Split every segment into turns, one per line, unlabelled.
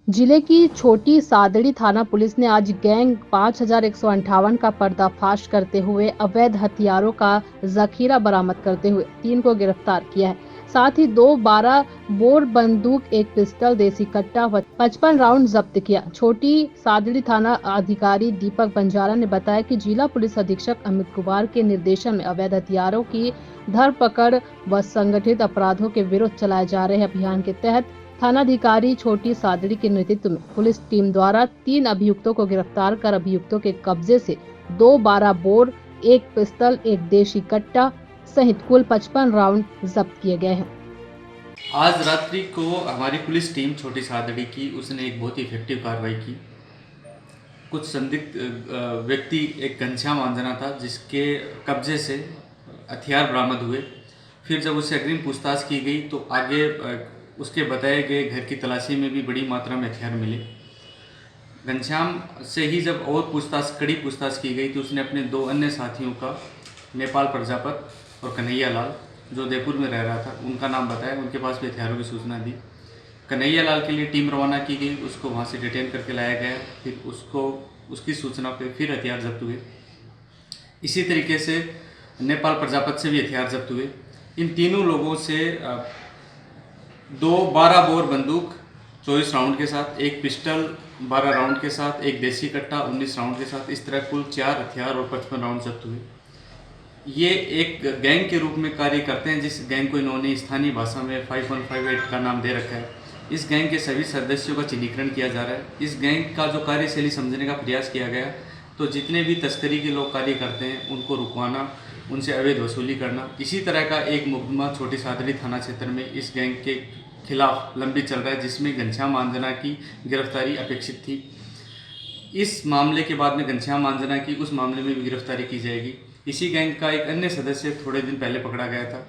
जिले की छोटी सादड़ी थाना पुलिस ने आज गैंग 5158 का पर्दाफाश करते हुए अवैध हथियारों का जखीरा बरामद करते हुए 3 को गिरफ्तार किया है। साथ ही 12 बोर बंदूक, एक पिस्टल, देसी कट्टा व 55 राउंड जब्त किया। छोटी सादड़ी थाना अधिकारी दीपक बंजारा ने बताया कि जिला पुलिस अधीक्षक अमित कुमार के निर्देशन में अवैध हथियारों की धरपकड़ व संगठित अपराधों के विरुद्ध चलाए जा रहे अभियान के तहत थानाधिकारी छोटी सादड़ी के नेतृत्व में पुलिस टीम द्वारा 3 अभियुक्तों को गिरफ्तार कर अभियुक्तों के कब्जे से 12 बोर, एक पिस्टल, एक देशी कट्टा सहित कुल 55 राउंड जब्त किए गए हैं।
आज रात्रि को हमारी पुलिस टीम छोटी सादड़ी की उसने एक बहुत ही इफेक्टिव कार्रवाई की। कुछ संदिग्ध व्यक्ति, एक घनश्याम आंजना था जिसके कब्जे से हथियार बरामद हुए। फिर जब उससे अग्रिम पूछताछ की गई तो आगे उसके बताए गए घर की तलाशी में भी बड़ी मात्रा में हथियार मिले। घनश्याम से ही जब और कड़ी पूछताछ की गई तो उसने अपने 2 अन्य साथियों का, नेपाल प्रजापत और कन्हैया लाल, जो जयपुर में रह रहा था, उनका नाम बताया। उनके पास भी हथियारों की सूचना दी। कन्हैया लाल के लिए टीम रवाना की गई, उसको वहाँ से डिटेन करके लाया गया। फिर उसकी सूचना पे फिर हथियार जब्त हुए। इसी तरीके से नेपाल प्रजापत से भी हथियार जब्त हुए। इन तीनों लोगों से 12 बोर बंदूक 24 राउंड के साथ, एक पिस्टल 12 राउंड के साथ, एक देसी कट्टा 19 राउंड के साथ, इस तरह कुल 4 हथियार और 55 राउंड जब्त हुए। ये एक गैंग के रूप में कार्य करते हैं, जिस गैंग को इन्होंने स्थानीय भाषा में 5158 का नाम दे रखा है। इस गैंग के सभी सदस्यों का चिन्हीकरण किया जा रहा है। इस गैंग का जो कार्यशैली समझने का प्रयास किया गया, तो जितने भी तस्करी के लोग कार्य करते हैं उनको रुकवाना, उनसे अवैध वसूली करना। इसी तरह का एक मुकदमा छोटी सादड़ी थाना क्षेत्र में इस गैंग के खिलाफ लंबित चल रहा है, जिसमें घनश्याम आंजना की गिरफ्तारी अपेक्षित थी। इस मामले के बाद में घनश्याम आंजना की उस मामले में भी गिरफ्तारी की जाएगी। इसी गैंग का एक अन्य सदस्य थोड़े दिन पहले पकड़ा गया था,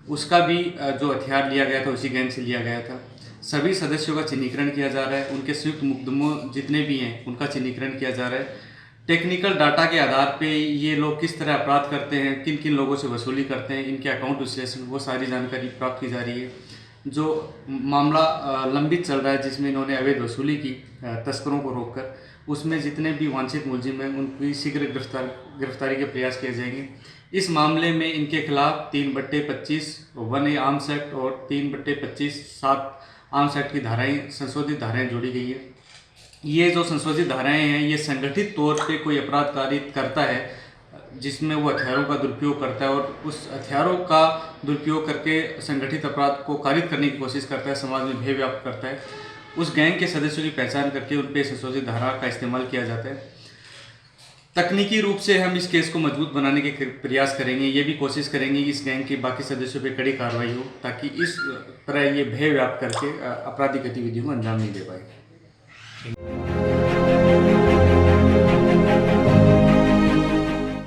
उसका भी जो हथियार लिया गया था उसी गैंग से लिया गया था। सभी सदस्यों का चिन्हीकरण किया जा रहा है। उनके संयुक्त मुकदमों जितने भी हैं उनका चिन्हीकरण किया जा रहा है। टेक्निकल डाटा के आधार पे ये लोग किस तरह अपराध करते हैं, किन किन लोगों से वसूली करते हैं, इनके अकाउंट विश्लेषण, वो सारी जानकारी प्राप्त की जा रही है। जो मामला लंबित चल रहा है, जिसमें इन्होंने अवैध वसूली की तस्करों को रोककर, उसमें जितने भी वांछित मुलजिम हैं उनकी शीघ्र गिरफ्तारी के प्रयास किए जाएंगे। इस मामले में इनके खिलाफ 3/25 1A आर्म्स एक्ट और 3/25 7 आर्म्स एक्ट की धाराएँ, संशोधित धाराएँ जोड़ी गई है। ये जो संशोधित धाराएँ हैं, ये संगठित तौर पे कोई अपराध कारित करता है जिसमें वो हथियारों का दुरुपयोग करता है और उस हथियारों का दुरुपयोग करके संगठित अपराध को कारित करने की कोशिश करता है, समाज में भय व्याप्त करता है। उस गैंग के सदस्यों की पहचान करके उन पर संशोधित धारा का इस्तेमाल किया जाता है। तकनीकी रूप से हम इस केस को मजबूत बनाने के प्रयास करेंगे। ये भी कोशिश करेंगे कि इस गैंग के बाकी सदस्यों पर कड़ी कार्रवाई हो, ताकि इस तरह ये भय व्याप्त करके आपराधिक गतिविधियों को अंजाम नहीं दे पाए।